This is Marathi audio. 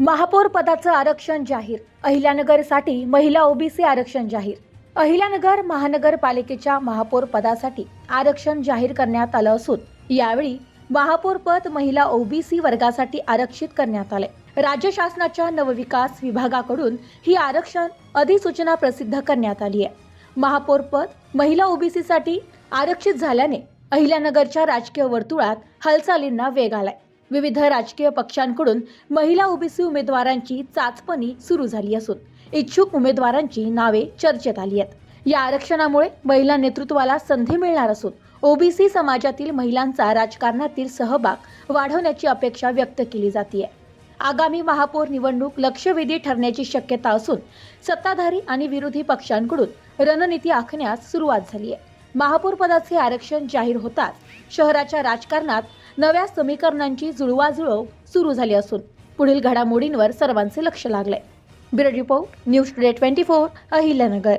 महापौर पदाचं आरक्षण जाहीर. अहिल्यानगरसाठी महिला ओबीसी आरक्षण जाहीर. अहिल्यानगर महानगरपालिकेच्या महापौर पदासाठी आरक्षण जाहीर करण्यात आलं असून यावेळी महापौर पद महिला ओबीसी वर्गासाठी आरक्षित करण्यात आले. राज्य शासनाच्या नवविकास विभागाकडून ही आरक्षण अधिसूचना प्रसिद्ध करण्यात आली आहे. महापौर पद महिला ओबीसीसाठी आरक्षित झाल्याने अहिल्यानगरच्या राजकीय वर्तुळात हालचालींना वेग आलाय. विविध राजकीय पक्षांकडून महिला ओबीसी उमेदवारांची चाचपणी सुरू झाली असून इच्छुक उमेदवारांची नावे चर्चेत आली आहेत. या आरक्षणामुळे महिला नेतृत्वाला संधी मिळणार असून ओबीसी समाजातील महिलांचा राजकारणातील सहभाग वाढवण्याची अपेक्षा व्यक्त केली जाते. आगामी महापौर निवडणूक लक्षवेधी ठरण्याची शक्यता असून सत्ताधारी आणि विरोधी पक्षांकडून रणनीती आखण्यास सुरुवात झाली आहे. महापौर पदाचे आरक्षण जाहीर होताच शहराच्या राजकारणात नव्या समीकरणांची जुळवाजुळव सुरू झाली असून पुढील घडामोडींवर सर्वांचे लक्ष लागले. Bureau report, news today 24, Ahilyanagar.